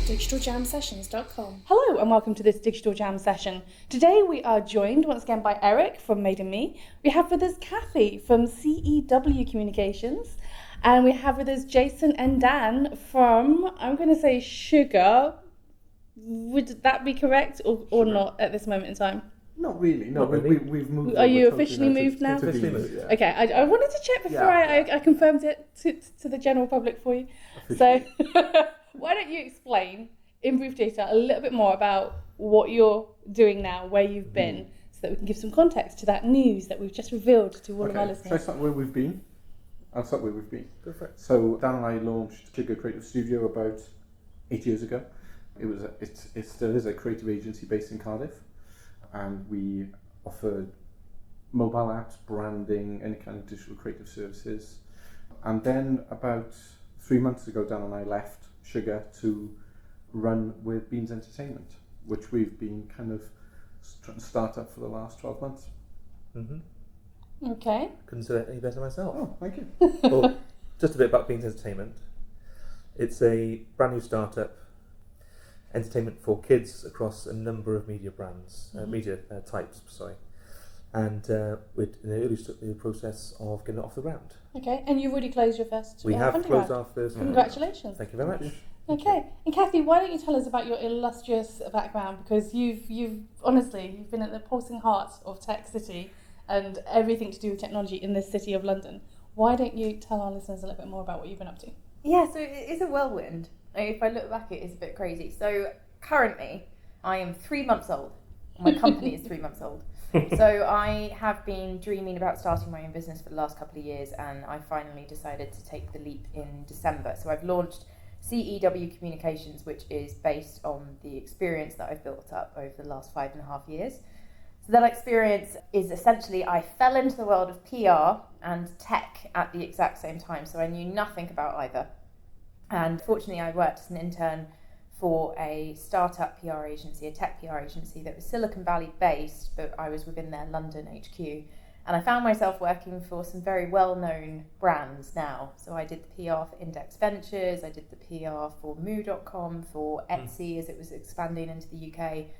digitaljamsessions.com. Hello and welcome to this Digital Jam session. Today we are joined once again by Eric from Made in Me. We have with us Kathy from CEW Communications. And we have with us Jason and Dan from, I'm going to say Sugar. Would that be correct or not at this moment in time? Not really. No, we've moved. Are you officially moved now? Officially moved, yeah. Okay, I wanted to check before I confirmed it to the general public for you. So why don't you explain in brief detail a little bit more about what you're doing now, where you've been, so that we can give some context to that news that we've just revealed to all of our listeners. Shall I start where we've been? I'll start where we've been. Go for it. So Dan and I launched Sugar Creative Studio about 8 years ago. It still is a creative agency based in Cardiff. And we offered mobile apps, branding, any kind of digital creative services. And then about 3 months ago, Dan and I left Sugar to run with Beans Entertainment, which we've been kind of trying to start up for the last 12 months. Mm-hmm. Okay. Couldn't say it any better myself. Oh, thank you. Well, just a bit about Beans Entertainment. It's a brand new startup. Entertainment for kids across a number of media brands, media types, sorry. And we're in the early process of getting it off the ground. Okay, and you've already closed your first We have funding closed round. our first. Congratulations. Thank you very much. Okay, and Kathy, why don't you tell us about your illustrious background, because you've honestly, you've been at the pulsing heart of Tech City and everything to do with technology in the city of London. Why don't you tell our listeners a little bit more about what you've been up to? Yeah, so it's a whirlwind. If I look back, it is a bit crazy. So currently, I am 3 months old. My company is 3 months old. So I have been dreaming about starting my own business for the last couple of years, and I finally decided to take the leap in December. So I've launched CEW Communications, which is based on the experience that I've built up over the last 5.5 years. So that experience is essentially, I fell into the world of PR and tech at the exact same time. So I knew nothing about either. And fortunately, I worked as an intern for a startup PR agency, a tech PR agency that was Silicon Valley based, but I was within their London HQ. And I found myself working for some very well-known brands now. So I did the PR for Index Ventures, I did the PR for Moo.com, for Etsy as it was expanding into the UK,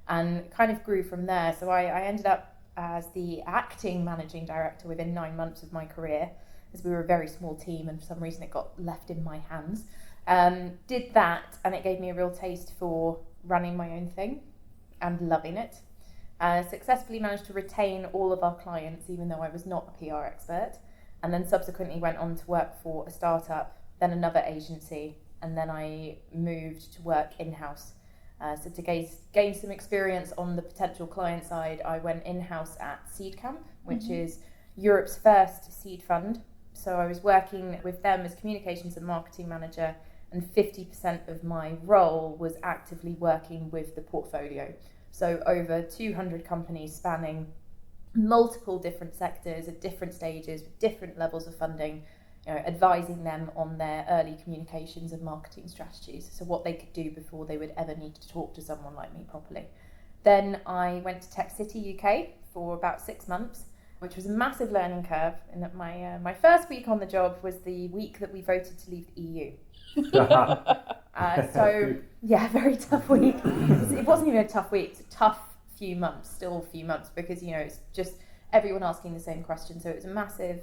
and kind of grew from there. So I ended up as the acting managing director within 9 months of my career, as we were a very small team and for some reason it got left in my hands. Did that, and it gave me a real taste for running my own thing and loving it. Successfully managed to retain all of our clients, even though I was not a PR expert, and then subsequently went on to work for a startup, then another agency, and then I moved to work in-house. So to gain some experience on the potential client side, I went in-house at Seed Camp, which is Europe's first seed fund. So I was working with them as communications and marketing manager, and 50% of my role was actively working with the portfolio. So over 200 companies spanning multiple different sectors at different stages with different levels of funding, advising them on their early communications and marketing strategies, so what they could do before they would ever need to talk to someone like me properly. Then I went to Tech City UK for about 6 months, which was a massive learning curve, and that my first week on the job was the week that we voted to leave the EU. So yeah, very tough week. It wasn't even a tough week, it's a tough few months, still a few months, because it's just everyone asking the same question. So it was a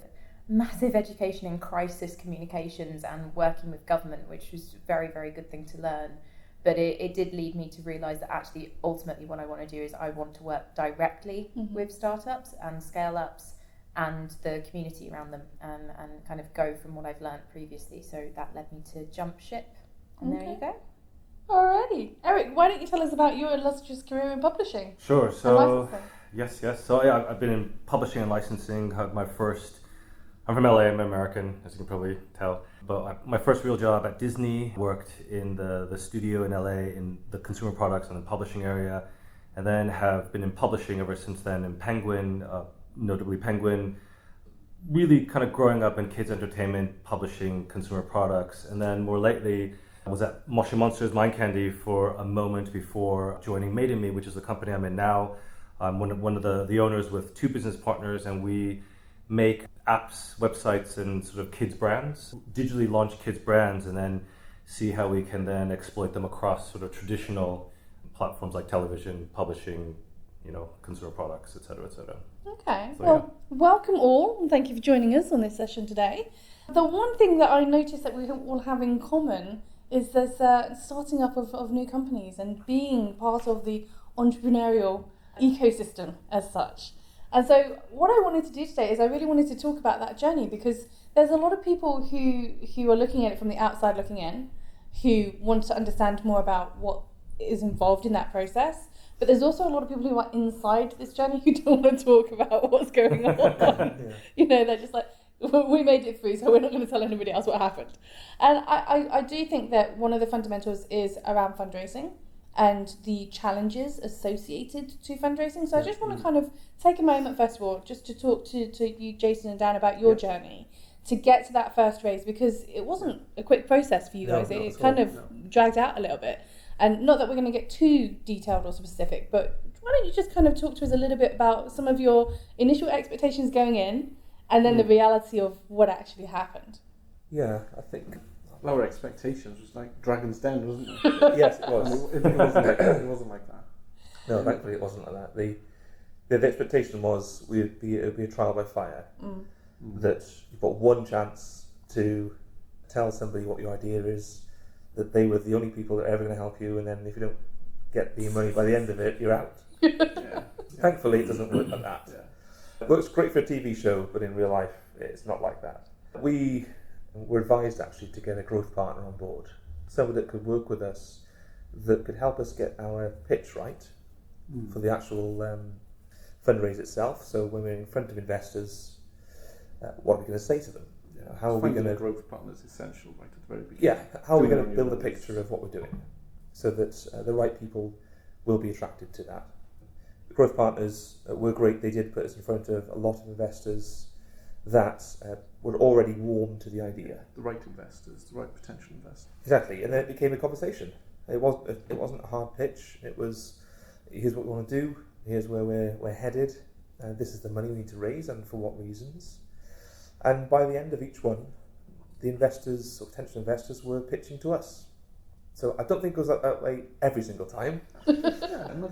massive education in crisis communications and working with government, which was a very, very good thing to learn. But it did lead me to realise that actually ultimately what I want to do is I want to work directly with startups and scale-ups and the community around them, and kind of go from what I've learned previously. So that led me to jump ship, and there you go. Alrighty. Eric, why don't you tell us about your illustrious career in publishing? Sure. And So licensing? yes. So yeah, I've been in publishing and licensing. I'm from LA, I'm American, as you can probably tell. But my first real job at Disney, worked in the studio in LA in the consumer products and the publishing area, and then have been in publishing ever since then in Penguin, notably Penguin, really kind of growing up in kids entertainment, publishing consumer products. And then more lately, I was at Moshi Monsters Mind Candy for a moment before joining Made in Me, which is the company I'm in now. I'm one of the owners with two business partners, and we make apps, websites, and sort of kids brands, digitally launch kids brands, and then see how we can then exploit them across sort of traditional platforms like television, publishing, consumer products, etc., etc. Okay, So, well, welcome all, and thank you for joining us on this session today. The one thing that I noticed that we all have in common is this starting up of new companies and being part of the entrepreneurial ecosystem as such. And so what I wanted to do today is I really wanted to talk about that journey, because there's a lot of people who are looking at it from the outside looking in, who want to understand more about what is involved in that process. But there's also a lot of people who are inside this journey who don't want to talk about what's going on. They're just like, we made it through, so we're not going to tell anybody else what happened. And I do think that one of the fundamentals is around fundraising and the challenges associated to fundraising. So I just want to kind of take a moment, first of all, just to talk to you, Jason and Dan, about your journey to get to that first raise, because it wasn't a quick process for you guys. It kind of dragged out a little bit. And not that we're going to get too detailed or specific, but why don't you just kind of talk to us a little bit about some of your initial expectations going in and then the reality of what actually happened? Yeah, I think... Our expectations was like Dragon's Den, wasn't it? Yes, it was. It wasn't like that. No, thankfully it wasn't like that. The expectation was it would be a trial by fire. That you've got one chance to tell somebody what your idea is, that they were the only people that are ever going to help you, and then if you don't get the money by the end of it, you're out. Thankfully, it doesn't work like that. It works great for a TV show, but in real life, it's not like that. We were advised actually to get a growth partner on board, someone that could work with us, that could help us get our pitch right for the actual fundraise itself. So when we're in front of investors, what are we going to say to them? How are we going to growth partners essential right at the very beginning? Yeah, how are we going to build a picture of what we're doing so that the right people will be attracted to that? The growth partners were great. They did put us in front of a lot of investors that were already warm to the idea. The right investors, the right potential investors. Exactly, and then it became a conversation. It wasn't a hard pitch. It was, here's what we want to do. Here's where we're headed. This is the money we need to raise, and for what reasons. And by the end of each one, the investors or potential investors were pitching to us. So I don't think it goes that way every single time.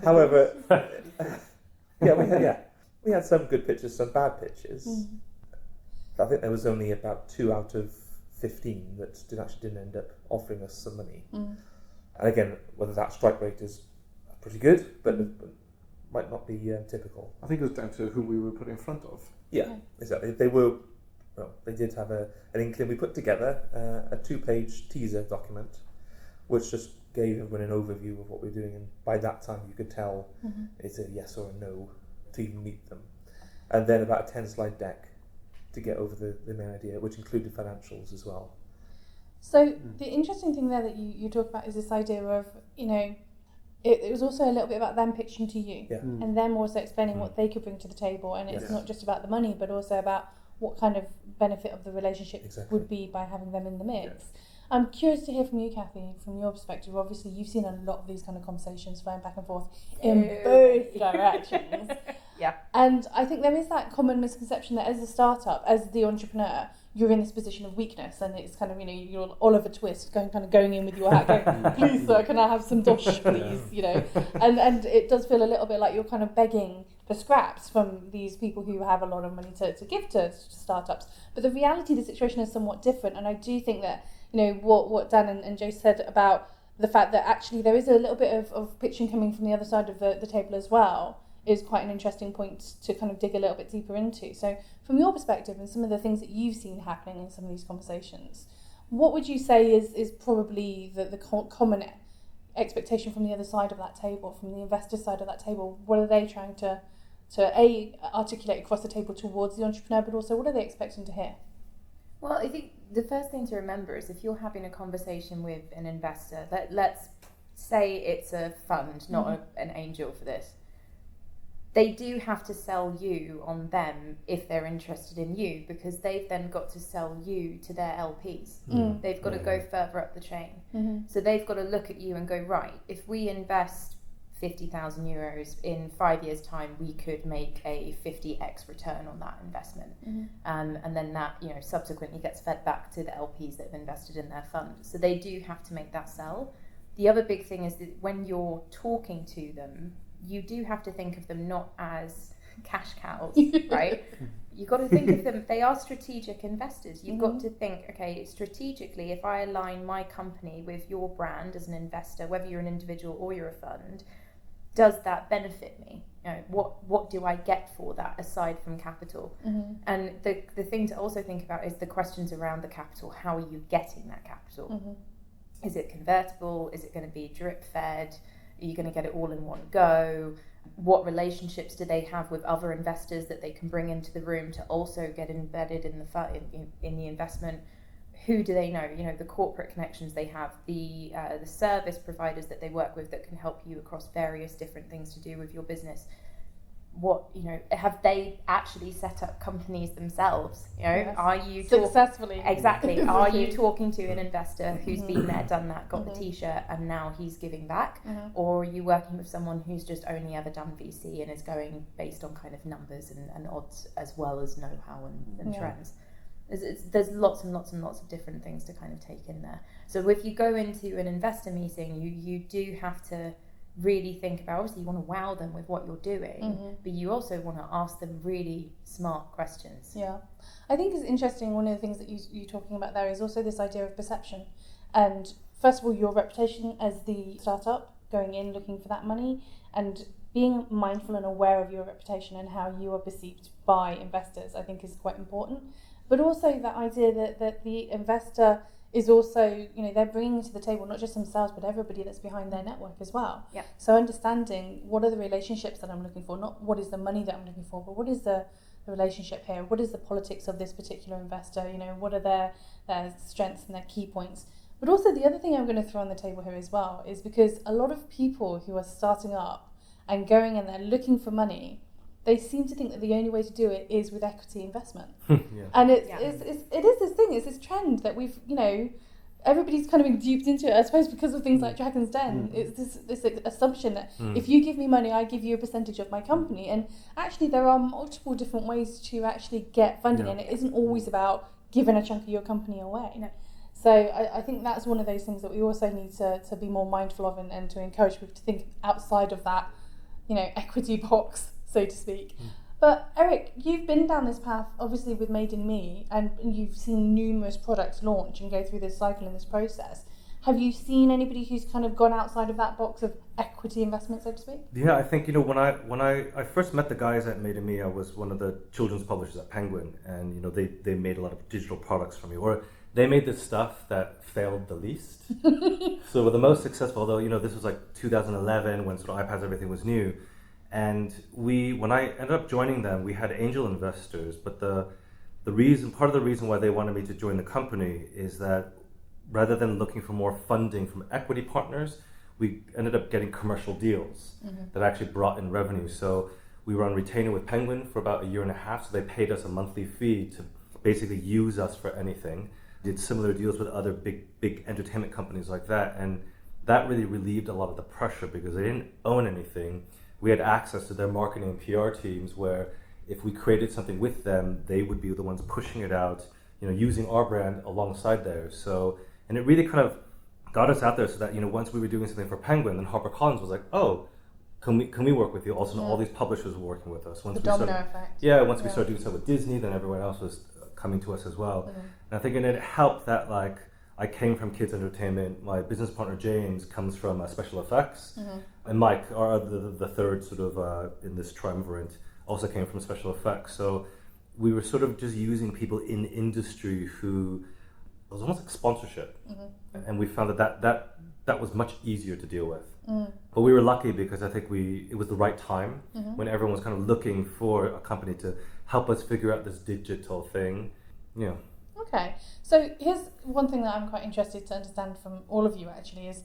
However, we had some good pitches, some bad pitches. I think there was only about 2 out of 15 that didn't end up offering us some money. And again, whether that strike rate is pretty good, but might not be typical. I think it was down to who we were put in front of. Yeah, exactly. They did have an inkling. We put together a 2-page teaser document, which just gave everyone an overview of what we're doing, and by that time you could tell it's a yes or a no to even meet them. And then about a 10-slide deck to get over the main idea, which included financials as well. So the interesting thing there that you talk about is this idea of, it was also a little bit about them pitching to you and them also explaining what they could bring to the table, and it's not just about the money, but also about what kind of benefit of the relationship would be by having them in the mix. I'm curious to hear from you, Kathy, from your perspective. Obviously, you've seen a lot of these kind of conversations flowing back and forth in both directions. And I think there is that common misconception that as a startup, as the entrepreneur, you're in this position of weakness, and it's kind of, you're Oliver Twist going in with your hat, going, please sir, can I have some dosh, please, and it does feel a little bit like you're kind of begging for scraps from these people who have a lot of money to give to startups. But the reality of the situation is somewhat different, and I do think that, what Dan and Joe said about the fact that actually there is a little bit of pitching coming from the other side of the table as well, is quite an interesting point to kind of dig a little bit deeper into. So from your perspective and some of the things that you've seen happening in some of these conversations, what would you say is probably the common expectation from the other side of that table, from the investor side of that table? What are they trying to articulate across the table towards the entrepreneur, but also what are they expecting to hear? Well, I think the first thing to remember is if you're having a conversation with an investor, let's say it's a fund, not an angel for this, they do have to sell you on them if they're interested in you, because they've then got to sell you to their LPs. They've got to go further up the chain. So they've got to look at you and go, right, if we invest 50,000 euros, in 5 years' time we could make a 50x return on that investment. And then that, you know, subsequently gets fed back to the LPs that have invested in their fund. So they do have to make that sell. The other big thing is that when you're talking to them, you do have to think of them not as cash cows, right? You've got to think of them, they are strategic investors. You've got to think, okay, strategically, if I align my company with your brand as an investor, whether you're an individual or you're a fund, does that benefit me? You know, what do I get for that aside from capital? And the thing to also think about is the questions around the capital. How are you getting that capital? Is it convertible? Is it going to be drip fed? Are you going to get it all in one go? What relationships do they have with other investors that they can bring into the room to also get embedded in the investment? Who do they know? You know, the corporate connections they have, the service providers that they work with that can help you across various different things to do with your business. What, you know, have they actually set up companies themselves? You know, are you successfully? Exactly. Are you talking to an investor who's been there, done that, got the t-shirt, and now he's giving back? Or are you working with someone who's just only ever done VC and is going based on kind of numbers and odds as well as know-how and trends? There's lots and lots and lots of different things to kind of take in there. So if you go into an investor meeting, you do have to really think about, obviously you want to wow them with what you're doing, but you also want to ask them really smart questions. Yeah, I think it's interesting, one of the things that you're talking about there is also this idea of perception. And first of all, your reputation as the startup, going in looking for that money, and being mindful and aware of your reputation and how you are perceived by investors, I think is quite important. But also that idea that the investor is also, you know, they're bringing to the table not just themselves, but everybody that's behind their network as well. Yeah. So understanding what are the relationships that I'm looking for, not what is the money that I'm looking for, but what is the relationship here? What is the politics of this particular investor? You know, what are their strengths and their key points? But also the other thing I'm going to throw on the table here as well is because a lot of people who are starting up and going and they're looking for money, they seem to think that the only way to do it is with equity investment. And it is this thing, it's this trend that we've, you know, everybody's kind of been duped into it, I suppose, because of things like Dragon's Den. It's this assumption that if you give me money, I give you a percentage of my company. And actually there are multiple different ways to actually get funding, and it isn't always about giving a chunk of your company away. No. So I think that's one of those things that we also need to be more mindful of and to encourage people to think outside of that, you know, equity box, so to speak. But Eric, you've been down this path obviously with Made in Me, and you've seen numerous products launch and go through this cycle and this process. Have you seen anybody who's kind of gone outside of that box of equity investment, so to speak? Yeah, I think, you know, when I first met the guys at Made in Me, I was one of the children's publishers at Penguin, and you know they made a lot of digital products for me, or they made the stuff that failed the least. So the most successful, although, you know, this was like 2011 when sort of iPads, everything was new. And when I ended up joining them, we had angel investors, but part of the reason why they wanted me to join the company is that rather than looking for more funding from equity partners, we ended up getting commercial deals that actually brought in revenue. So we were on retainer with Penguin for about 1.5 years, so they paid us a monthly fee to basically use us for anything. Did similar deals with other big entertainment companies like that, and that really relieved a lot of the pressure because they didn't own anything. We had access to their marketing and PR teams where if we created something with them, they would be the ones pushing it out, you know, using our brand alongside theirs. So, and it really kind of got us out there so that, you know, once we were doing something for Penguin, then HarperCollins was like, oh, can we work with you? Also, all these publishers were working with us. Once the domino effect. Yeah, once we started doing stuff with Disney, then everyone else was coming to us as well. And I think it helped that, like, I came from kids entertainment. My business partner James comes from special effects, and Mike, the third sort of in this triumvirate, also came from special effects. So we were sort of just using people in industry who it was almost like sponsorship, and we found that was much easier to deal with. But we were lucky because I think it was the right time when everyone was kind of looking for a company to help us figure out this digital thing. Yeah. Okay, so here's one thing that I'm quite interested to understand from all of you actually is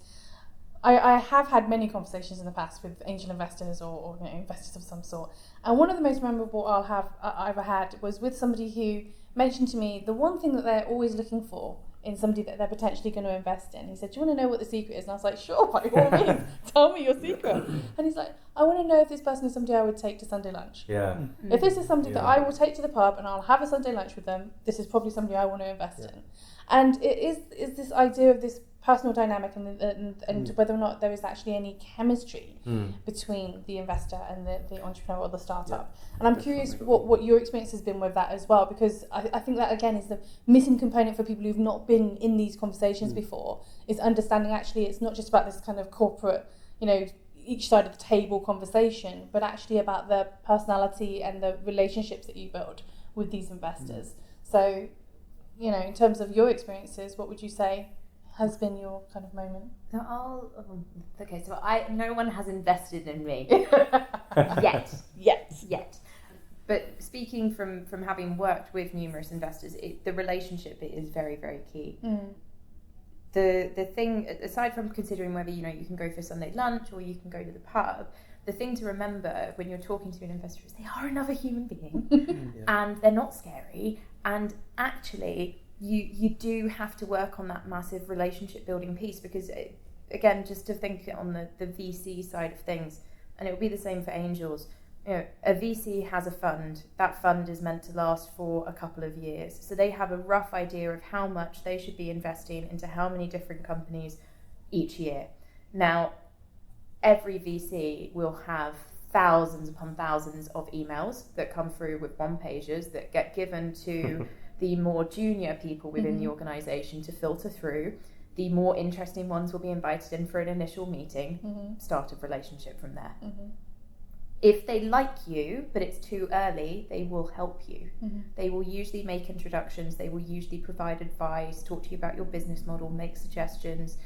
I have had many conversations in the past with angel investors or you know, investors of some sort, and one of the most memorable I ever had was with somebody who mentioned to me the one thing that they're always looking for in somebody that they're potentially going to invest in. He said, do you want to know what the secret is? And I was like, sure, by all means, tell me your secret. And he's like, I want to know if this person is somebody I would take to Sunday lunch. Yeah. If this is somebody that I will take to the pub and I'll have a Sunday lunch with them, this is probably somebody I want to invest in. And it is this idea of this personal dynamic and whether or not there is actually any chemistry between the investor and the entrepreneur or the startup. And I'm curious what your experience has been with that as well, because I think that again is the missing component for people who've not been in these conversations before, is understanding actually it's not just about this kind of corporate, each side of the table conversation, but actually about the personality and the relationships that you build with these investors. So, in terms of your experiences, what would you say has been your kind of moment? So no one has invested in me yet. But speaking from having worked with numerous investors, the relationship is very, very key. The thing, aside from considering whether you can go for Sunday lunch or you can go to the pub, the thing to remember when you're talking to an investor is they are another human being, and they're not scary, and actually you do have to work on that massive relationship building piece, because again, just to think on the VC side of things, and it will be the same for angels. A VC has a fund. That fund is meant to last for a couple of years. So they have a rough idea of how much they should be investing into how many different companies each year. Now, every VC will have thousands upon thousands of emails that come through with one-pagers that get given to the more junior people within the organisation to filter through. The more interesting ones will be invited in for an initial meeting, start a relationship from there. If they like you, but it's too early, they will help you. They will usually make introductions, they will usually provide advice, talk to you about your business model, make suggestions,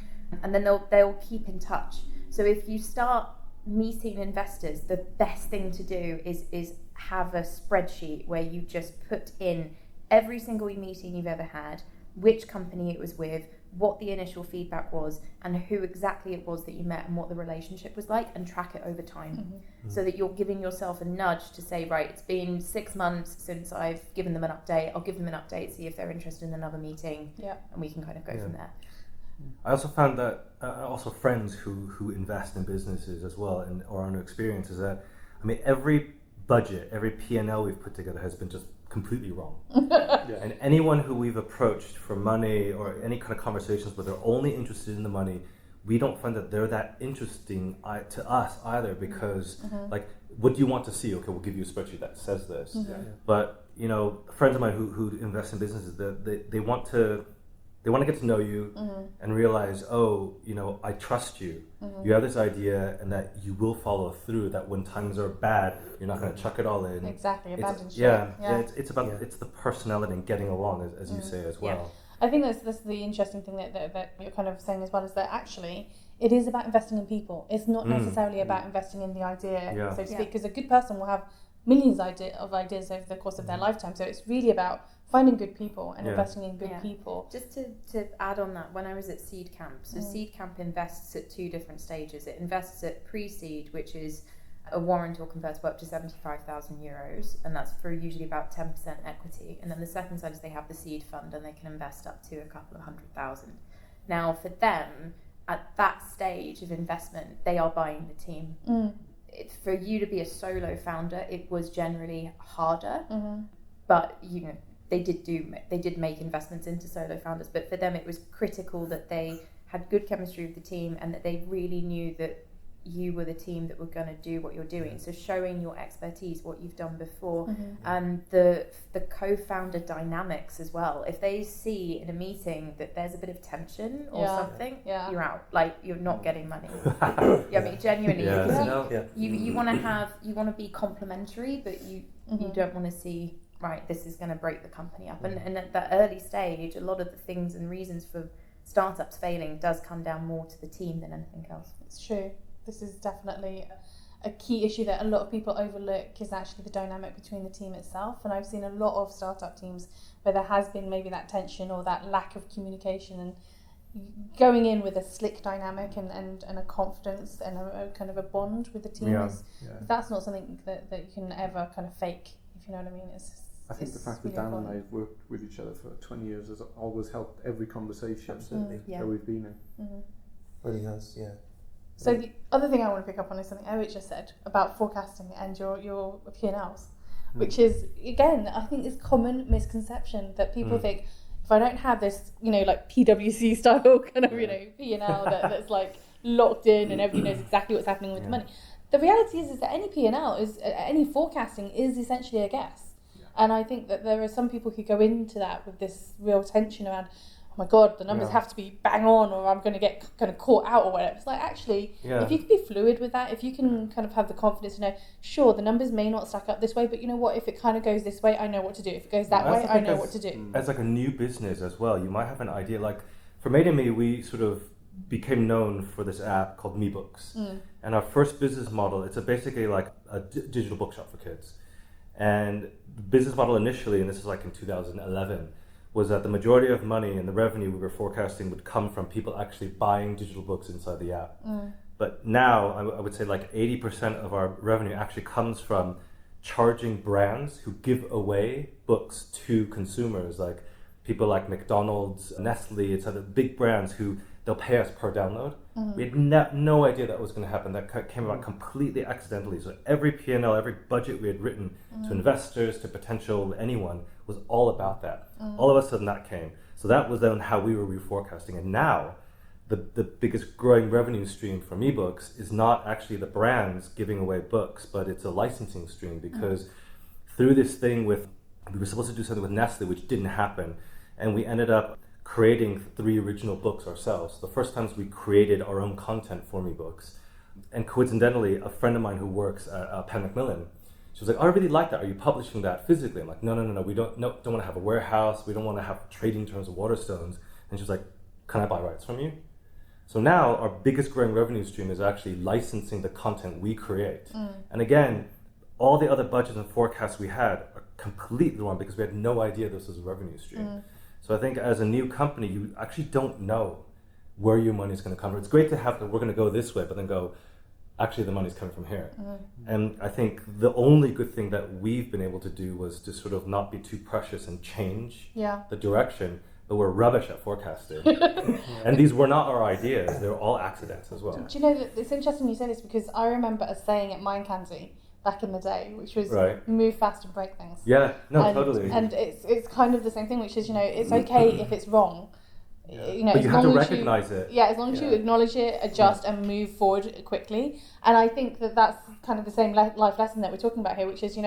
and then they'll keep in touch. So if you start meeting investors, the best thing to do is have a spreadsheet where you just put in every single meeting you've ever had, which company it was with, what the initial feedback was, and who exactly it was that you met and what the relationship was like, and track it over time, so that you're giving yourself a nudge to say, right, it's been 6 months since I've given them an update, I'll give them an update, see if they're interested in another meeting, and we can kind of go from there. I also found that also friends who invest in businesses as well, and or on experience, is that every budget, every P&L we've put together has been just completely wrong. And anyone who we've approached for money or any kind of conversations where they're only interested in the money, we don't find that they're that interesting to us either, because like, what do you want to see? Okay, we'll give you a spreadsheet that says this. But friends of mine who invest in businesses, they want to get to know you and realize, I trust you. You have this idea, and that you will follow through, that when times are bad, you're not going to chuck it all in. Exactly, abandon ship. It's about it's the personality and getting along, as you say as well. I think that's the interesting thing that you're kind of saying as well, is that actually it is about investing in people. It's not necessarily about investing in the idea, so to speak, because a good person will have millions of ideas over the course of their lifetime. So it's really about finding good people and investing in good people. Just to add on that, when I was at Seed Camp, so Seed Camp invests at 2 different stages. It invests at pre-seed, which is a warrant or convertible up to €75,000, and that's for usually about 10% equity. And then the second side is they have the seed fund, and they can invest up to a couple of $100,000. Now, for them, at that stage of investment, they are buying the team. For you to be a solo founder, it was generally harder, but they did make investments into solo founders, but for them it was critical that they had good chemistry with the team, and that they really knew that you were the team that were going to do what you're doing. So showing your expertise, what you've done before, and the co-founder dynamics as well. If they see in a meeting that there's a bit of tension or something, you're out. Like, you're not getting money. Genuinely, you want to be complimentary, but you don't want to see, right, this is going to break the company up. And at that early stage, a lot of the things and reasons for startups failing does come down more to the team than anything else. It's true. This is definitely a key issue that a lot of people overlook, is actually the dynamic between the team itself. And I've seen a lot of startup teams where there has been maybe that tension or that lack of communication, and going in with a slick dynamic and a confidence and a kind of a bond with the team, that's not something that you can ever kind of fake, if you know what I mean. It's I think the fact that Dan and I have worked with each other for 20 years has always helped every conversation that we've been in. Really has, yeah. So the other thing I want to pick up on is something Eric just said about forecasting and your P&Ls, which is, again, I think is common misconception that people think, if I don't have this, like PwC style kind of, P&L that's like locked in and everybody knows exactly what's happening with the money. The reality is that any P&L any forecasting is essentially a guess. Yeah. And I think that there are some people who go into that with this real tension around, oh my God, the numbers have to be bang on or I'm going to get kind of caught out or whatever. It's like, actually, if you can be fluid with that, if you can kind of have the confidence to know, sure, the numbers may not stack up this way, but you know what, if it kind of goes this way, I know what to do. If it goes that way, I know what to do. As like a new business as well, you might have an idea. Like for Made in Me, we sort of became known for this app called Me Books. And our first business model, it's basically like a digital bookshop for kids. And the business model initially, and this is like in 2011, was that the majority of money and the revenue we were forecasting would come from people actually buying digital books inside the app. But now I would say like 80% of our revenue actually comes from charging brands who give away books to consumers, like people like McDonald's, Nestle, etc., big brands who they'll pay us per download. We had no idea that was going to happen. That came about completely accidentally. So every P&L, every budget we had written to investors, to potential anyone, was all about that. All of a sudden that came. So that was then how we were reforecasting. And now the biggest growing revenue stream from ebooks is not actually the brands giving away books, but it's a licensing stream, because through this thing we were supposed to do something with Nestle, which didn't happen. And we ended up creating 3 original books ourselves. The first times we created our own content for Me Books. And coincidentally, a friend of mine who works at Penn Macmillan, she was like, I really like that. Are you publishing that physically? I'm like, no. We don't want to have a warehouse. We don't want to have trading terms of Waterstones. And she was like, can I buy rights from you? So now our biggest growing revenue stream is actually licensing the content we create. And again, all the other budgets and forecasts we had are completely wrong because we had no idea this was a revenue stream. So I think as a new company, you actually don't know where your money is going to come from. It's great to have that we're going to go this way, but then go, actually the money's coming from here. And I think the only good thing that we've been able to do was to sort of not be too precious and change the direction, but we're rubbish at forecasting. And these were not our ideas, they were all accidents as well. Do you know that it's interesting you say this, because I remember us saying at Mindcandy back in the day, which was move fast and break things. Totally. And it's kind of the same thing, which is, it's okay if it's wrong. But you have to recognize it. Yeah, as long as you acknowledge it, adjust and move forward quickly. And I think that's kind of the same life lesson that we're talking about here, which is,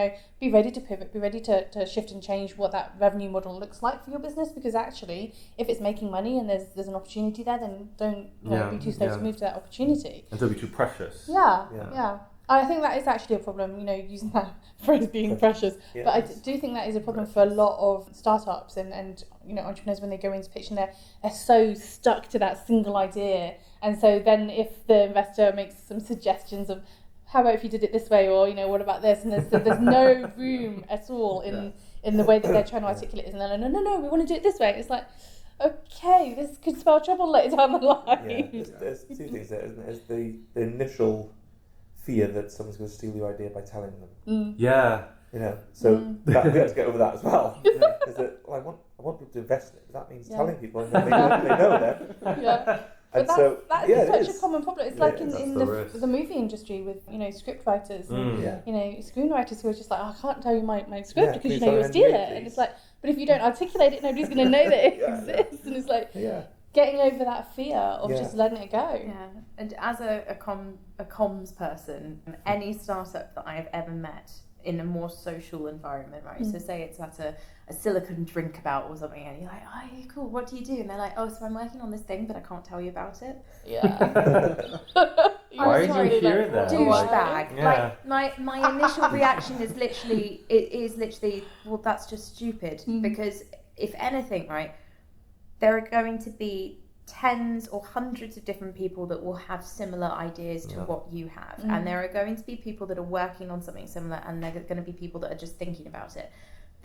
be ready to pivot, be ready to shift and change what that revenue model looks like for your business, because actually, if it's making money and there's an opportunity there, then don't be too slow to move to that opportunity. And don't be too precious. Yeah. I think that is actually a problem, using that phrase, being precious. But I do think that is a problem for a lot of startups and entrepreneurs when they go into pitching. They're so stuck to that single idea. And so then if the investor makes some suggestions of, how about if you did it this way, or, what about this? And there's no room at all in the way that they're trying to articulate it. And they're like, no, we want to do it this way. It's like, okay, this could spell trouble later down the line. Yeah, there's 2 things there, isn't there? There's the initial fear that someone's going to steal your idea by telling them. So we have to get over that as well. Is that, I want people to invest in it. That means telling people, and they know them. But that's such a common problem. It's like in the movie industry with script writers and screenwriters who are just like, I can't tell you my script because you'll steal it. And it's like, but if you don't articulate it, nobody's going to know that it exists. And it's like getting over that fear of just letting it go. Yeah, and as a comms person, any startup that I've ever met in a more social environment, right? So say it's at a Silicon drink about or something, and you're like, oh, cool, what do you do? And they're like, oh, so I'm working on this thing, but I can't tell you about it. Yeah. Why are you hearing that? Douchebag. Like my initial reaction is literally, well, that's just stupid. Because if anything, right, there are going to be tens or hundreds of different people that will have similar ideas to what you have. And there are going to be people that are working on something similar, and there are going to be people that are just thinking about it.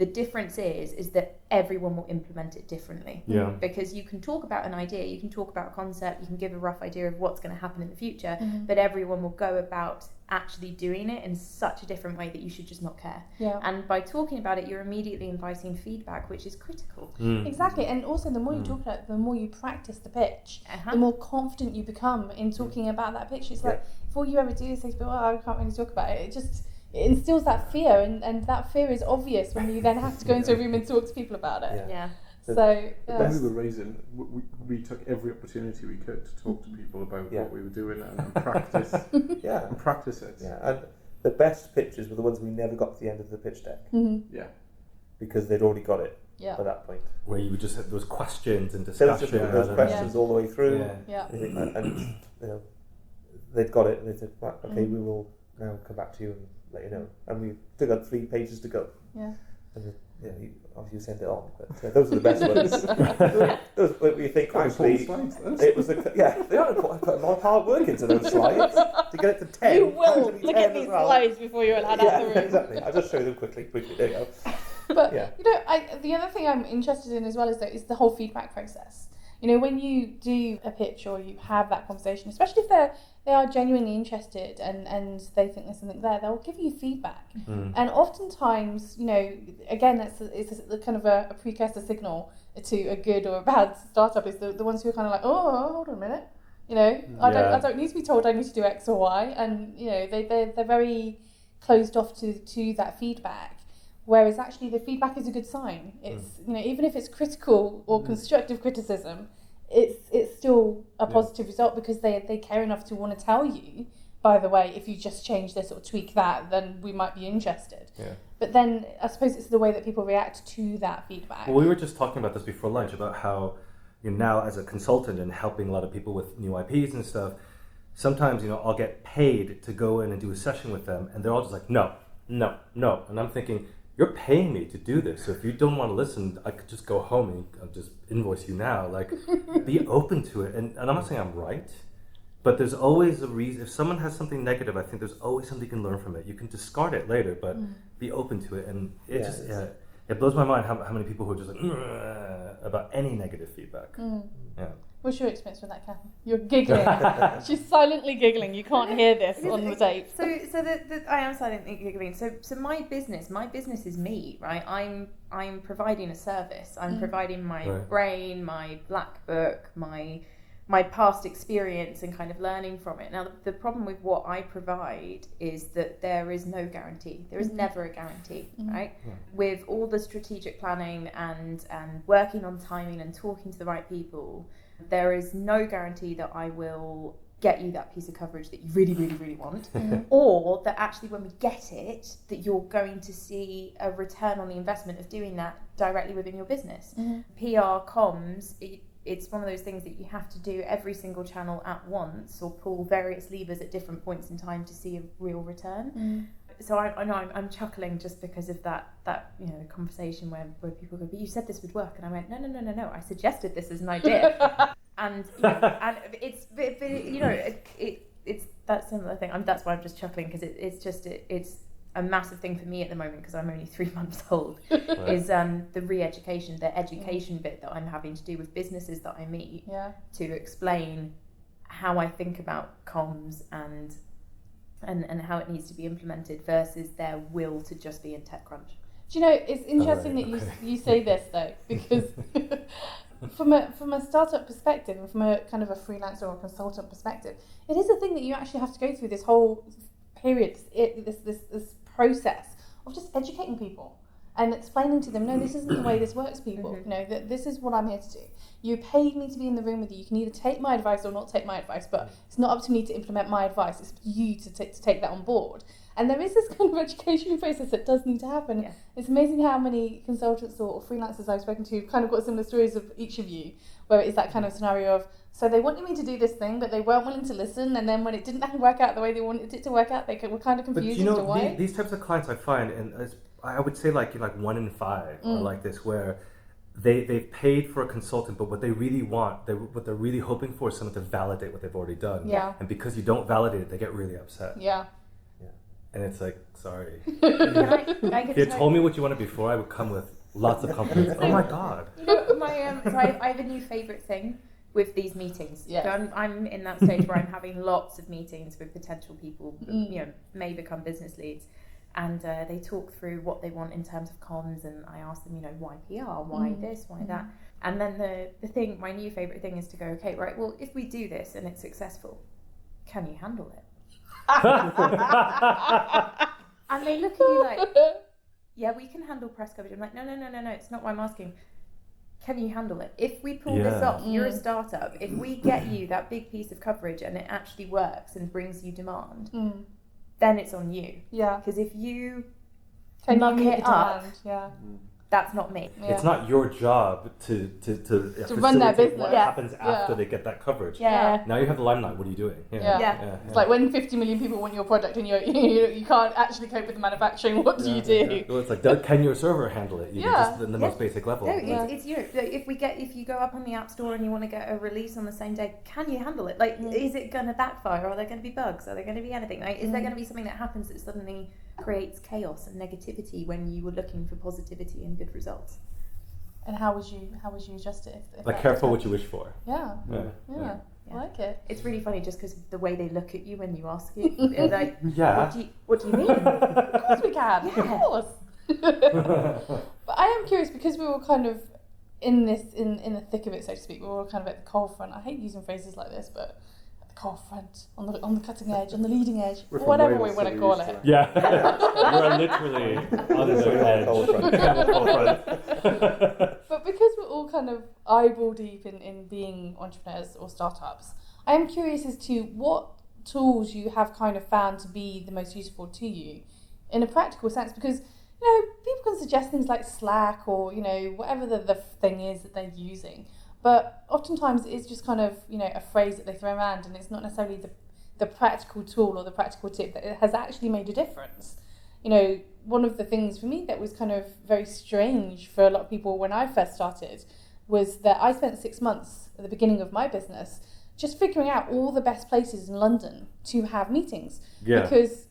The difference is that everyone will implement it differently. Yeah. Because you can talk about an idea, you can talk about a concept, you can give a rough idea of what's going to happen in the future, but everyone will go about actually doing it in such a different way that you should just not care. Yeah. And by talking about it, you're immediately inviting feedback, which is critical. Exactly, and also the more you talk about it, the more you practice the pitch, the more confident you become in talking about that pitch. It's like, if all you ever do is say to people, I can't really talk about it, it instills that fear, and that fear is obvious when you then have to go into a room and talk to people about it. Yeah. So, when we were raising, we took every opportunity we could to talk to people about what we were doing and practice. And practice it. Yeah, and the best pitches were the ones we never got to the end of the pitch deck. Yeah. Because they'd already got it by that point. Where you just had those questions and There was discussion. just those questions all the way through. Yeah. And they'd got it, and they said, right, okay, we will now come back to you and let you know. And we still got 3 pages to go. Yeah. And you obviously send it on, but those are the best ones. Those what you think actually it was they are put a lot of hard work into those slides to get it to 10. You will look at these slides before you're allowed out of the room. Exactly. I'll just show them quickly. There you go. But the other thing I'm interested in as well is the whole feedback process. When you do a pitch or you have that conversation, especially if they are genuinely interested and they think there's something there, they'll give you feedback. And oftentimes, again, it's a kind of a precursor signal to a good or a bad startup. Is the ones who are kind of like, oh, hold on a minute, I don't need to be told I need to do X or Y, and they're very closed off to that feedback. Whereas actually the feedback is a good sign. It's even if it's critical or constructive criticism, it's still a positive result, because they care enough to want to tell you, by the way, if you just change this or tweak that, then we might be interested. Yeah. But then I suppose it's the way that people react to that feedback. Well, we were just talking about this before lunch, about how now as a consultant and helping a lot of people with new IPs and stuff, sometimes I'll get paid to go in and do a session with them, and they're all just like, no, and I'm thinking, you're paying me to do this, so if you don't want to listen, I could just go home and I'll just invoice you now. Like, be open to it. And I'm not saying I'm right, but there's always a reason. If someone has something negative, I think there's always something you can learn from it. You can discard it later, but be open to it. And it blows my mind how many people who are just like about any negative feedback. Yeah. What's your experience with that, Kathy? You're giggling. She's silently giggling. You can't hear this on the tape. So I am silently giggling. So my business is me, right? I'm providing a service. I'm providing my brain, my black book, my past experience, and kind of learning from it. Now, the problem with what I provide is that there is no guarantee. There is never a guarantee, right? Yeah. With all the strategic planning and working on timing and talking to the right people, there is no guarantee that I will get you that piece of coverage that you really, really, really want, or that actually when we get it, that you're going to see a return on the investment of doing that directly within your business. PR, comms, it's one of those things that you have to do every single channel at once, or pull various levers at different points in time to see a real return. So I know I'm chuckling just because of that conversation where people go, but you said this would work, and I went, no, I suggested this as an idea, and it's that similar thing. That's why I'm just chuckling, because it's a massive thing for me at the moment, because I'm only 3 months old. Is the re-education, the education bit that I'm having to do with businesses that I meet to explain how I think about comms and how it needs to be implemented versus their will to just be in TechCrunch. Do you know, it's interesting that you say this though, because from a startup perspective, and from a kind of a freelancer or consultant perspective, it is a thing that you actually have to go through this whole period, this process of just educating people and explaining to them, no, this isn't the way this works, people. That this is what I'm here to do. You paid me to be in the room with you. You can either take my advice or not take my advice, but it's not up to me to implement my advice. It's up to you to take that on board. And there is this kind of education process that does need to happen. Yeah. It's amazing how many consultants or freelancers I've spoken to kind of got similar stories of each of you, where it's that kind of scenario of, so they wanted me to do this thing, but they weren't willing to listen, and then when it didn't work out the way they wanted it to work out, they were kind of confused as to why. These types of clients I find, and I would say like 1 in 5 are like this, where they've paid for a consultant, but what they really want, what they're really hoping for is someone to validate what they've already done. Yeah. And because you don't validate it, they get really upset. Yeah. And it's like, sorry. I If you had told me what you wanted before, I would come with lots of confidence. Oh my God. You know, so I have a new favourite thing with these meetings. Yes. So I'm in that stage where I'm having lots of meetings with potential people that, may become business leads. And they talk through what they want in terms of comms, and I ask them, why PR, why this, why that. And then the thing, my new favourite thing is to go, okay, right, well, if we do this and it's successful, can you handle it? And they look at you like, yeah, we can handle press coverage. I'm like, no, it's not what I'm asking. Can you handle it? If we pull this off, you're a startup. If we get you that big piece of coverage and it actually works and brings you demand, then it's on you. Yeah. Because if you muck meet it the up, demand, that's not me. Yeah. It's not your job to run their facilitate business. what Yeah. happens after they get that coverage. Yeah. Now you have the limelight. What are you doing? Yeah. It's like when 50 million people want your product and you can't actually cope with the manufacturing. What do you do? Well, it's like, can your server handle it? Just in the most basic level. No, it's if you go up on the App Store and you want to get a release on the same day, can you handle it? Like, is it going to backfire? Are there going to be bugs? Are there going to be anything? Like, is there going to be something that happens that suddenly creates chaos and negativity when you were looking for positivity and good results? And how would you adjust it? If Like, careful what you wish for. Yeah. Yeah. I like it. It's really funny just because the way they look at you when you ask it. They're like, Yeah. what do you mean? Of course we can. Of course. But I am curious, because we were kind of in the thick of it, so to speak. We were all kind of at the cold front. I hate using phrases like this, but at the cold front, on the cutting edge, on the leading edge, We're from whatever Wales, we want so to we're call used it. to it. Yeah. We're literally on the edge. Cold front. But because we're all kind of eyeball deep in being entrepreneurs or startups, I am curious as to what tools you have kind of found to be the most useful to you in a practical sense, because people can suggest things like Slack or whatever the thing is that they're using, but oftentimes it's just kind of a phrase that they throw around, and it's not necessarily the practical tool or the practical tip that has actually made a difference. One of the things for me that was kind of very strange for a lot of people when I first started was that I spent 6 months at the beginning of my business just figuring out all the best places in London to have meetings. Yeah. Because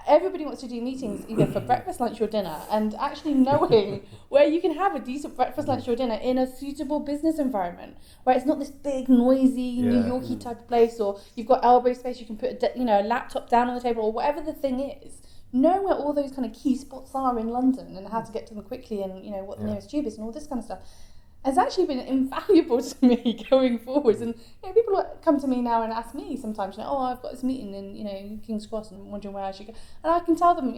everybody wants to do meetings either for breakfast, lunch or dinner, and actually knowing where you can have a decent breakfast, lunch or dinner in a suitable business environment where it's not this big, noisy, New Yorky type of place, or you've got elbow space, you can put a laptop down on the table, or whatever the thing is. Know where all those kind of key spots are in London and how to get to them quickly, and what the nearest tube is and all this kind of stuff has actually been invaluable to me going forwards. And people come to me now and ask me sometimes, I've got this meeting in King's Cross and I'm wondering where I should go, and I can tell them,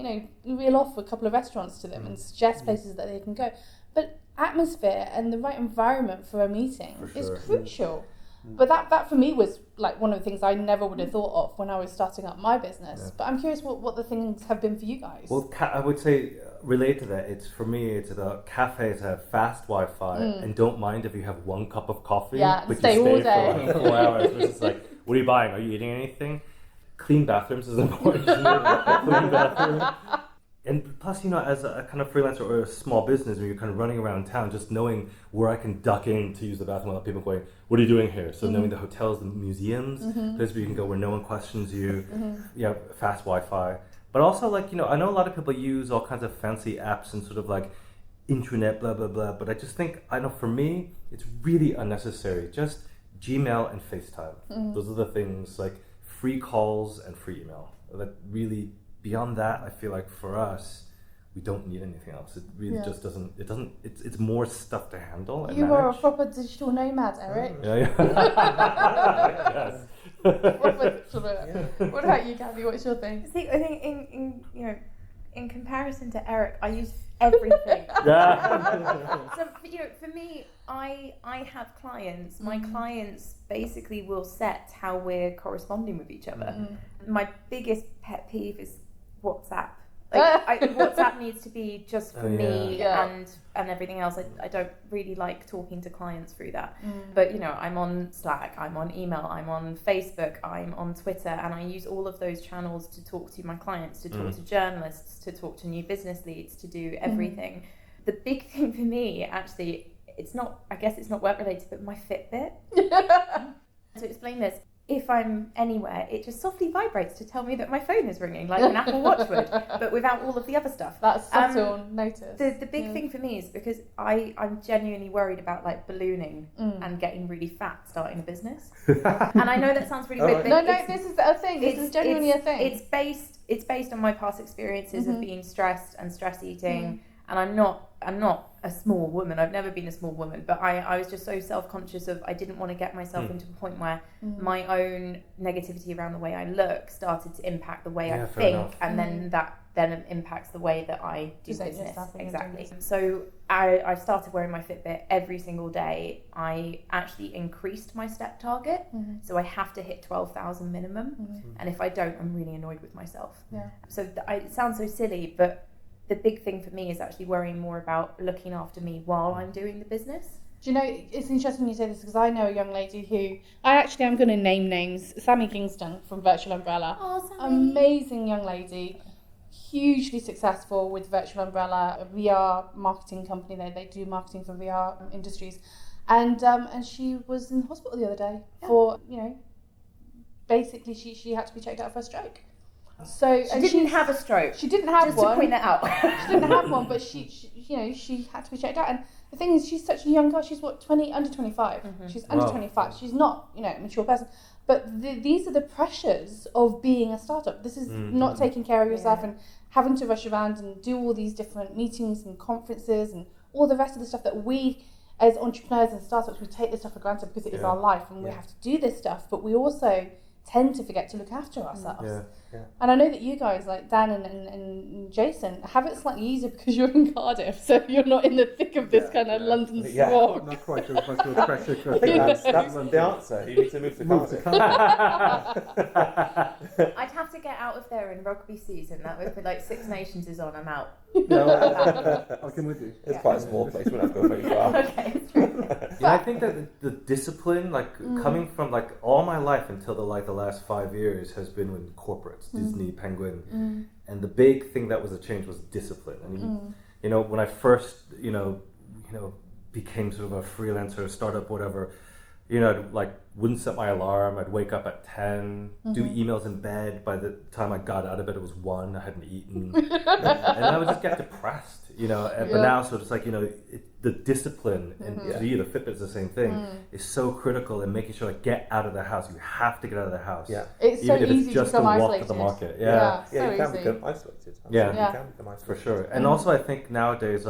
reel off a couple of restaurants to them and suggest places that they can go. But atmosphere and the right environment for a meeting is crucial. But that for me was like one of the things I never would have thought of when I was starting up my business. Yeah. But I'm curious what the things have been for you guys. Well, I would say related to that, it's about cafes have fast Wi-Fi and don't mind if you have 1 cup of coffee, but you stay all day for like 4 hours. It's like, what are you buying? Are you eating anything? Clean bathrooms is important. Clean bathroom. And plus, as a kind of freelancer or a small business, when you're kind of running around town, just knowing where I can duck in to use the bathroom without people going, what are you doing here? So knowing the hotels, the museums, places where you can go where no one questions you, fast Wi-Fi. But also, I know a lot of people use all kinds of fancy apps and sort of like intranet, blah, blah, blah. But I just think, for me, it's really unnecessary. Just Gmail and FaceTime. Those are the things, like free calls and free email. That really... Beyond that, I feel like for us, we don't need anything else. It really just doesn't. It's more stuff to handle and you manage. are a proper digital nomad, Eric. Yes. Proper digital nomad. What about you, Gabby? What's your thing? See, I think in comparison to Eric, I use everything. So for me, I have clients. My clients basically will set how we're corresponding with each other. My biggest pet peeve is WhatsApp. WhatsApp needs to be just for me and everything else. I don't really like talking to clients through that. But I'm on Slack, I'm on email, I'm on Facebook, I'm on Twitter, and I use all of those channels to talk to my clients, to talk to journalists, to talk to new business leads, to do everything. The big thing for me, actually, I guess it's not work related, but my Fitbit. To explain this, if I'm anywhere, it just softly vibrates to tell me that my phone is ringing, like an Apple Watch would, but without all of the other stuff. That's subtle notice. The big thing for me is because I'm genuinely worried about like ballooning and getting really fat starting a business. And I know that sounds really big. No, this is a thing. This is genuinely a thing. It's based on my past experiences of being stressed and stress eating. And I'm not a small woman. I've never been a small woman, but I was just so self-conscious of I didn't want to get myself into a point where my own negativity around the way I look started to impact the way I think, and then that then impacts the way that I do business. Exactly. So I started wearing my Fitbit every single day. I actually increased my step target, so I have to hit 12,000 minimum, and if I don't, I'm really annoyed with myself. Yeah. So it sounds so silly, but the big thing for me is actually worrying more about looking after me while I'm doing the business. Do you know, it's interesting you say this because I know a young lady who, I'm going to name names, Sammy Kingston from Virtual Umbrella. Oh, Sammy. Amazing young lady, hugely successful with Virtual Umbrella, a VR marketing company. They do marketing for VR industries. And she was in the hospital the other day for, basically she had to be checked out for a stroke. So she didn't have a stroke. She didn't have one. Just to point that out. She didn't have one, but she had to be checked out. And the thing is, she's such a young girl. She's under 25. She's under 25. She's not, a mature person. But these are the pressures of being a startup. This is not taking care of yourself and having to rush around and do all these different meetings and conferences and all the rest of the stuff that we, as entrepreneurs and startups, we take this stuff for granted because it is our life and we have to do this stuff. But we also tend to forget to look after ourselves. And I know that you guys, like Dan and Jason, have it slightly easier because you're in Cardiff, so you're not in the thick of this kind of London smog. Not quite as much of a pressure cooker. That's the answer. You need to move to Cardiff. I'd have to get out of there in rugby season. That would be like Six Nations is on, I'm out. I'll come with you. It's quite a small place. We don't have to go very far. Okay. I think that the discipline, coming from all my life until the last 5 years, has been in corporates, Disney, Penguin, and the big thing that was a change was discipline. And when I first became sort of a freelancer, startup, whatever, I'd wouldn't set my alarm. I'd wake up at 10, do emails in bed. By the time I got out of bed, it was 1. I hadn't eaten, and I would just get depressed. But now, so it's the discipline, and for you, the Fitbit's the same thing, is so critical in making sure get out of the house. You have to get out of the house. Yeah, it's even so if easy it's just to become walk isolated. to the market. So you can easy. become isolated. Yeah. You can become isolated. For sure. And also, I think nowadays,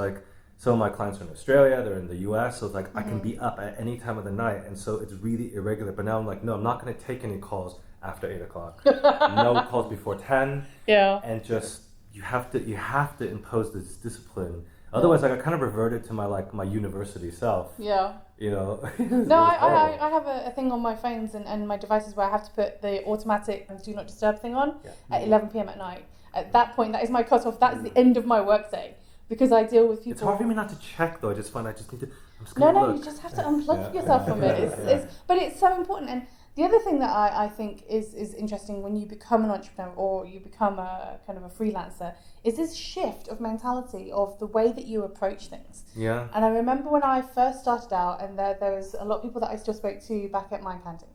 some of my clients are in Australia, they're in the US, so it's I can be up at any time of the night, and so it's really irregular. But now I'm no, I'm not going to take any calls after 8 o'clock. No calls before 10. Yeah. And just you have to impose this discipline. Otherwise, I kind of reverted to my university self. Yeah. No, I have a thing on my phones and my devices where I have to put the automatic do not disturb thing on at 11 p.m. at night. At that point, that is my cutoff. That is the end of my workday. Because I deal with people. It's hard for me not to check though. I just find I just need to. No, you just have to unplug yourself from it. But it's so important. And the other thing that I think is interesting when you become an entrepreneur or you become a kind of a freelancer is this shift of mentality of the way that you approach things. Yeah. And I remember when I first started out, and there was a lot of people that I still spoke to back at my canteen.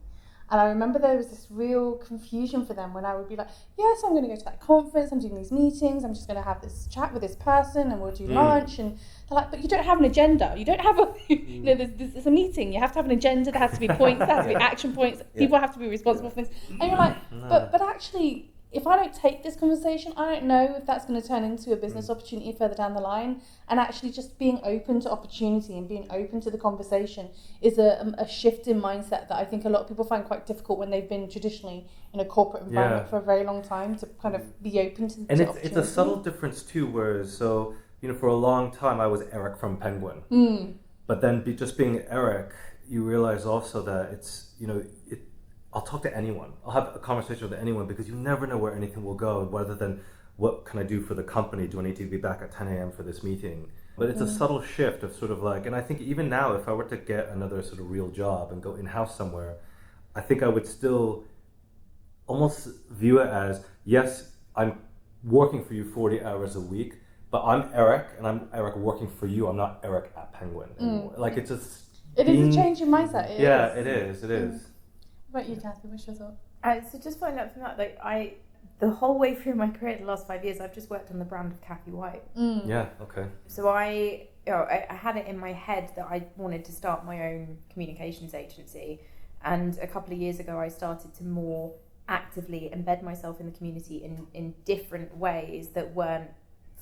And I remember there was this real confusion for them when I would be like, yes, I'm going to go to that conference, I'm doing these meetings, I'm just going to have this chat with this person and we'll do lunch. And they're like, but you don't have an agenda. You don't have there's a meeting. You have to have an agenda. There has to be points, there has to be action points. People have to be responsible for things. And you're like, but actually, if I don't take this conversation, I don't know if that's going to turn into a business opportunity further down the line. And actually just being open to opportunity and being open to the conversation is a shift in mindset that I think a lot of people find quite difficult when they've been traditionally in a corporate environment for a very long time to kind of be open to opportunity. It's a subtle difference too, whereas for a long time I was Eric from Penguin. But then just being Eric, you realize also that it's, I'll talk to anyone. I'll have a conversation with anyone because you never know where anything will go, rather than what can I do for the company? Do I need to be back at 10 a.m. for this meeting? But it's a subtle shift of sort of and I think even now, if I were to get another sort of real job and go in-house somewhere, I think I would still almost view it as, yes, I'm working for you 40 hours a week, but I'm Eric, and I'm Eric working for you. I'm not Eric at Penguin anymore. It's just... It is a change in mindset. It is. What about you, Kathy? What's your thought? So just find out from that, like the whole way through my career, the last 5 years, I've just worked on the brand of Kathy White. Yeah, okay. So I had it in my head that I wanted to start my own communications agency, and a couple of years ago I started to more actively embed myself in the community in different ways that weren't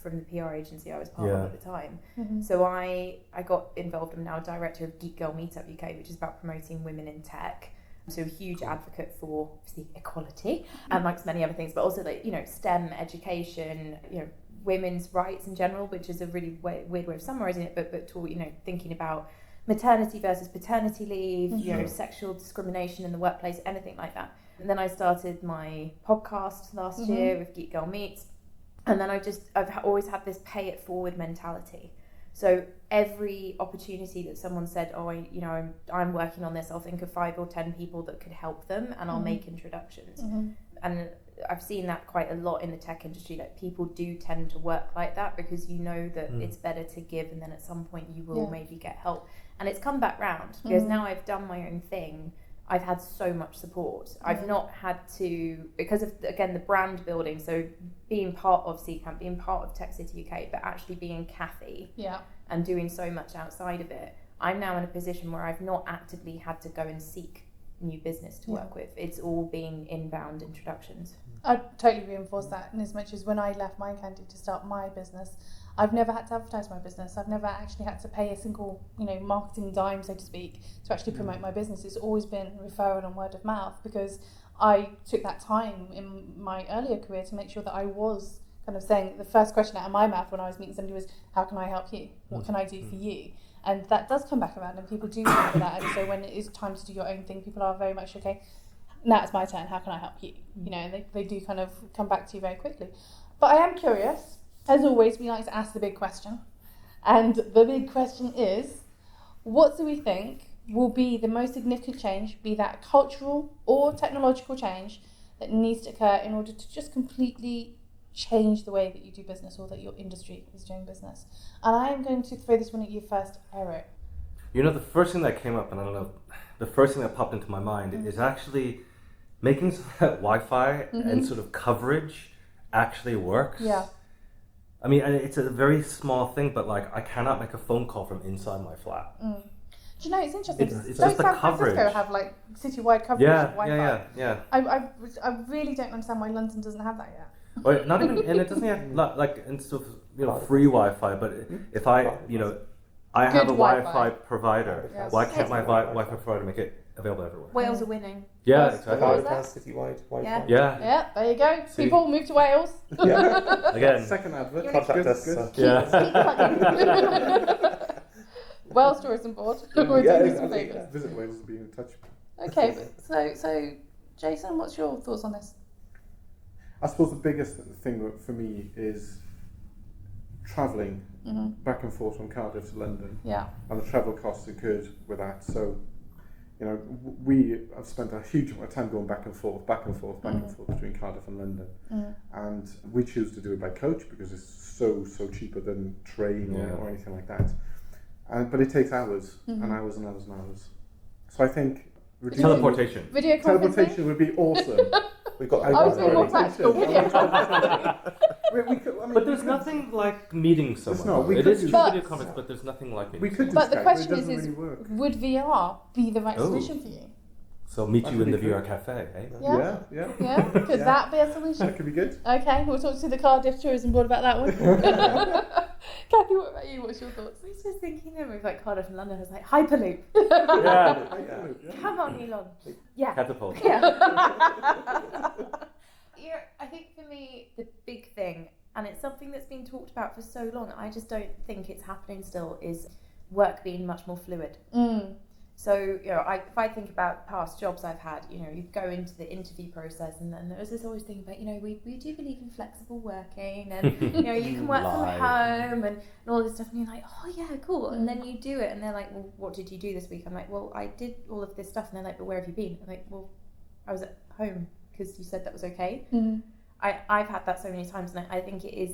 from the PR agency I was part of at the time. So I got involved. I'm now director of Geek Girl Meetup UK, which is about promoting women in tech. So a huge advocate for obviously equality, amongst many other things, but also like, you know, STEM education, you know, women's rights in general, which is a really weird way of summarising it, but to, you know, thinking about maternity versus paternity leave, you know, sexual discrimination in the workplace, anything like that. And then I started my podcast last year with Geek Girl Meets, and then I've always had this pay it forward mentality. So every opportunity that someone said, oh, I'm working on this, I'll think of 5 or 10 people that could help them, and I'll make introductions. And I've seen that quite a lot in the tech industry. Like, people do tend to work like that because you know that it's better to give, and then at some point you will maybe get help. And it's come back round because now I've done my own thing. I've had so much support. I've not had to, because of, again, the brand building, so being part of CCAMP, being part of Tech City UK, but actually being Kathy and doing so much outside of it, I'm now in a position where I've not actively had to go and seek new business to work with. It's all being inbound introductions. I'd totally reinforce that, in as much as when I left Mind Candy to start my business, I've never had to advertise my business. I've never actually had to pay a single, you know, marketing dime, so to speak, to actually promote my business. It's always been referral and word of mouth, because I took that time in my earlier career to make sure that I was kind of saying, the first question out of my mouth when I was meeting somebody was, how can I help you? What can I do for you? And that does come back around, and people do remember that. And so when it is time to do your own thing, people are very much, okay, now it's my turn, how can I help you? You know, and they do kind of come back to you very quickly. But I am curious, as always, we like to ask the big question. And the big question is, what do we think will be the most significant change, be that cultural or technological change, that needs to occur in order to just completely change the way that you do business, or that your industry is doing business? And I am going to throw this one at you first, Eric. You know, the first thing that came up, and I don't know, the first thing that popped into my mind is actually making so that Wi-Fi and sort of coverage actually works. Yeah. I mean, and it's a very small thing, but like, I cannot make a phone call from inside my flat. Do you know, it's interesting. It's Don't just the San coverage. Francisco have like citywide coverage of Wi-Fi? Yeah. I really don't understand why London doesn't have that yet. Well, not even, and it doesn't have like and stuff, you know, free Wi-Fi. But if I, you know, I have Good a Wi-Fi Wi-Fi provider, Yes. why can't my Wi-Fi provider make it available everywhere? Wales are winning. Yeah, Yes. exactly. Cardiff has citywide Wi-Fi. Yeah. Yeah, there you go. See? People move to Wales. Yeah. Again. Second advert. Contact Good, us. good. Yeah. Wales Tourism Board. Yeah, We're doing some exactly. favours. Visit Wales and be in touch. Okay, but so Jason, what's your thoughts on this? I suppose the biggest thing for me is travelling back and forth from Cardiff to London, Yeah. and the travel costs incurred with that. So, you know, we have spent a huge amount of time going back and forth between Cardiff and London, and we choose to do it by coach because it's so cheaper than train or anything like that. But it takes hours and hours and hours and hours. So I think Teleportation. Video conferencing? teleportation would be awesome. We've got. I was being more practical. Video conferencing. But there's nothing like meeting someone. not. We It could is do- true But- video conference, but there's nothing like meeting We could do But the Skype, question but it doesn't is really work. would VR be the right Oh. solution for you? So meet That you could in the be VR good. cafe, eh? Yeah? Yeah. Yeah? Could Yeah. that be a solution? That could be good. Okay, we'll talk to the Cardiff Tourism Board about that one. Kathy, what about you? What's your thoughts? I was just thinking then with like Cardiff and London, I was like, Hyperloop. Yeah. Come on, Elon. Yeah. Catapult. Yeah. Yeah, I think for me, the big thing, and it's something that's been talked about for so long, I just don't think it's happening still, is work being much more fluid. So, you know, if I think about past jobs I've had, you know, you go into the interview process and then there's this always thing about, you know, we do believe in flexible working and, you know, you can work from home and all this stuff. And you're like, oh, yeah, cool. And then you do it and they're like, well, what did you do this week? I'm like, well, I did all of this stuff. And they're like, but where have you been? I'm like, well, I was at home because you said that was okay. I've had that so many times, and I think it's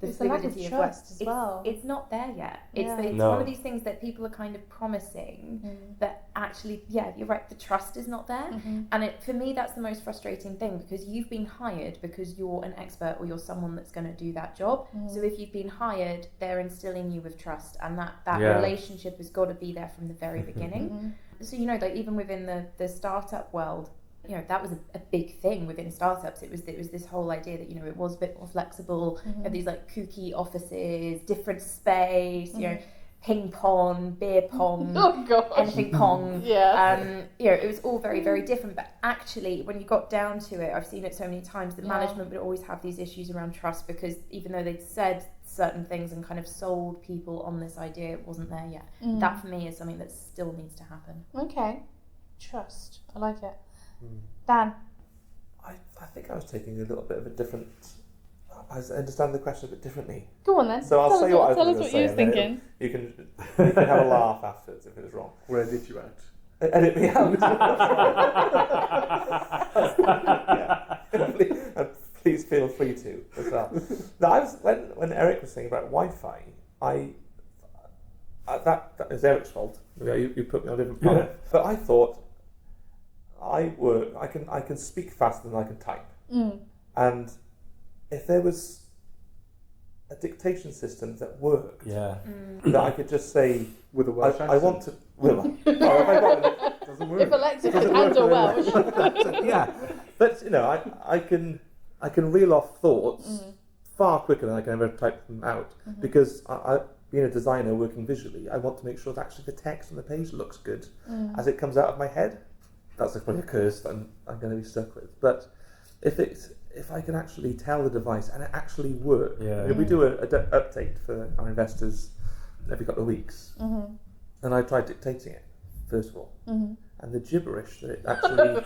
the It's a lack of fluidity of trust work. as well. It's not there yet. Yeah. It's No. one of these things that people are kind of promising, but actually, yeah, you're right, the trust is not there. And for me, that's the most frustrating thing, because you've been hired because you're an expert or you're someone that's going to do that job. So if you've been hired, they're instilling you with trust, and that Yeah. relationship has got to be there from the very beginning. So, you know, like even within the startup world, you know, that was a big thing within startups. It was this whole idea that, you know, it was a bit more flexible. You have these like kooky offices, different space, you know, ping pong, beer pong, Oh gosh. anything pong. Yeah. You know, it was all very, very different. But actually, when you got down to it, I've seen it so many times, that management would always have these issues around trust, because even though they'd said certain things and kind of sold people on this idea, it wasn't there yet. That for me is something that still needs to happen. Okay. Trust. I like it. Dan. I think I was taking a little bit of a different. I understand the question a bit differently. Go on then. So I'll say what I was tell us going to what say. you was and then thinking. You can have a laugh afterwards if it was wrong. We'll edit you out. Edit me out. And please feel free to as well. No, I was when Eric was saying about Wi-Fi, that is Eric's fault. You put me on a different path. But I thought I can speak faster than I can type. And if there was a dictation system that worked, that I could just say With a Welsh I accent. want to. Well, have I got it? Doesn't work. If Alexa can handle Welsh. Yeah, but you know, I can reel off thoughts far quicker than I can ever type them out, because I being a designer working visually, I want to make sure that actually the text on the page looks good as it comes out of my head. That's probably a curse that I'm going to be stuck with. But if I can actually tell the device and it actually works, we do an update for our investors every couple of weeks, and I tried dictating it first of all, and the gibberish that it actually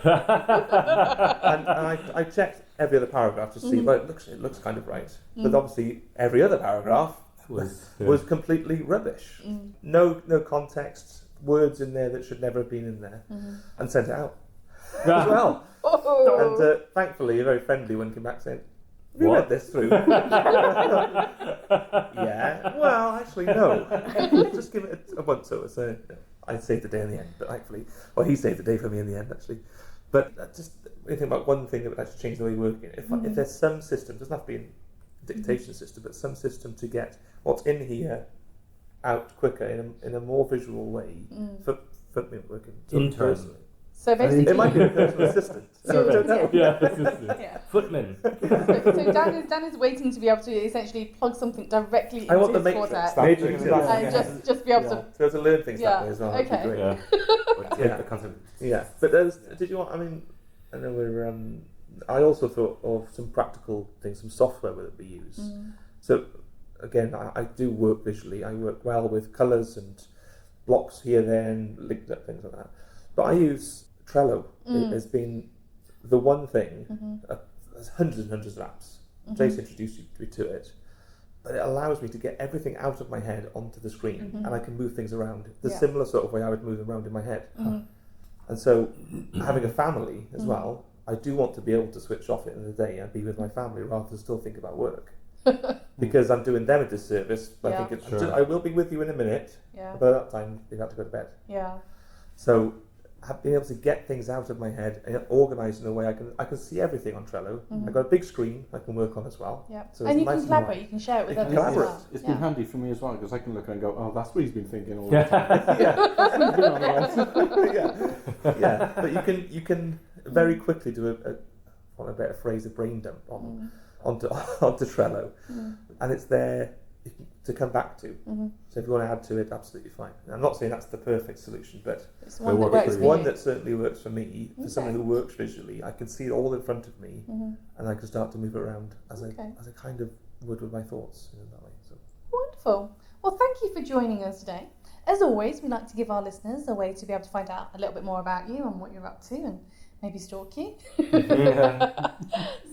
and I checked every other paragraph to see, well, it looks kind of right, but obviously every other paragraph was completely rubbish. No context, words in there that should never have been in there, and sent it out as well. And thankfully, a very friendly one came back saying, "Have you read this through?" Yeah. Well, actually, no. Just give it a once over. So I saved the day in the end, but thankfully, he saved the day for me in the end, actually. But just when you think about one thing that would actually change the way we work. If there's some system, doesn't have to be a dictation system, but some system to get what's in here out quicker in a more visual way for me working Internally. So basically, It might be a personal assistant. So I don't know. Yeah. Footman. so Dan is waiting to be able to essentially plug something directly into I want the his matrix. cortex. Matrix, And just be able to. So to learn things that way as well. Okay. That'd be great. Yeah. Yeah. The concept. Yeah, but did you want? I mean, I know we're. I also thought of some practical things, some software that we use. So again, I do work visually. I work well with colours and blocks here, there, and linked up things like that. But I use Trello. It has been the one thing. There's hundreds and hundreds of apps. Jason introduced me to it, but it allows me to get everything out of my head onto the screen, and I can move things around the similar sort of way I would move them around in my head. And so, having a family as well, I do want to be able to switch off at the end of the day and be with my family rather than still think about work. Because I'm doing them a disservice by thinking, I will be with you in a minute, but by that time they've had to go to bed. So being able to get things out of my head and organised in a way I can see everything on Trello. I've got a big screen I can work on as well. So And it's you nice can collaborate, you can share it with others as collaborate. well. It's been handy for me as well, because I can look and go, oh, that's what he's been thinking all the time. Yeah, but you can very quickly do a better phrase, a brain dump onto Trello, and it's there to come back to. So if you want to add to it, absolutely fine. And I'm not saying that's the perfect solution, but It's one that works it's for one you. that certainly works for me. For someone who works visually, I can see it all in front of me, and I can start to move it around as I kind of would with my thoughts in that way. So. Wonderful. Well, thank you for joining us today. As always, we like to give our listeners a way to be able to find out a little bit more about you and what you're up to, and maybe stalk you.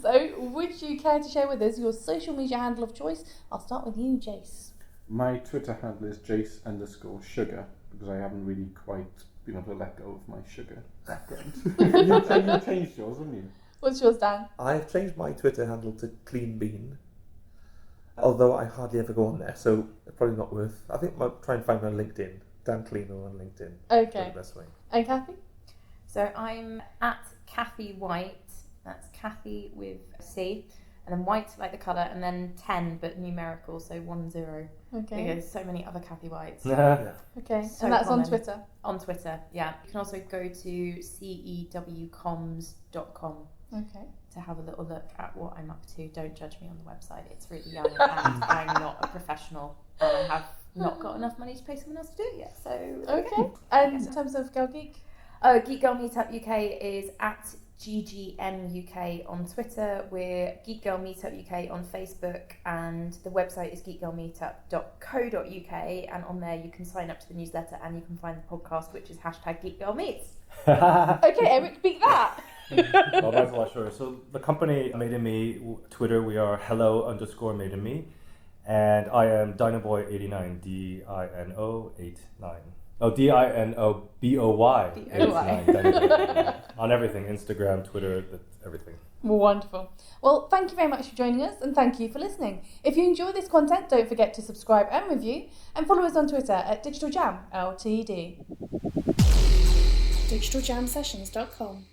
So, would you care to share with us your social media handle of choice? I'll start with you, Jace. My Twitter handle is Jace_sugar, because I haven't really quite been able to let go of my sugar background. you changed yours, haven't you? What's yours, Dan? I've changed my Twitter handle to Clean Bean, Although I hardly ever go on there, so it's probably not worth. I think I'll try and find me on LinkedIn. Dan Cleano on LinkedIn. Okay. Probably the best way. And Kathy? So I'm at Kathy White. That's Kathy with a C. And then white, like the colour, and then 10, but numerical, so 10. Okay. Because so many other Kathy Whites. Yeah. Okay. So and that's common. on Twitter? On Twitter, yeah. You can also go to cewcoms.com Okay. to have a little look at what I'm up to. Don't judge me on the website. It's really young and I'm not a professional. And I have not got enough money to pay someone else to do it yet. So, Okay. And in terms of Girl Geek? Geek Girl Meetup UK is at GGM UK on Twitter. We're Geek Girl Meetup UK on Facebook, and the website is geekgirlmeetup.co.uk, and on there you can sign up to the newsletter and you can find the podcast, which is #GeekGirlMeets. Okay, Eric, beat that. Well, that's a lot shorter. So the company Made in Me, Twitter, we are hello_Made in Me, and I am Dinoboy89, DINO89. Oh, DINOBOY. Dinoboy. On everything, Instagram, Twitter, everything. Wonderful. Well, thank you very much for joining us, and thank you for listening. If you enjoy this content, don't forget to subscribe and review, and follow us on Twitter at Digital Jam Ltd. DigitalJamSessions.com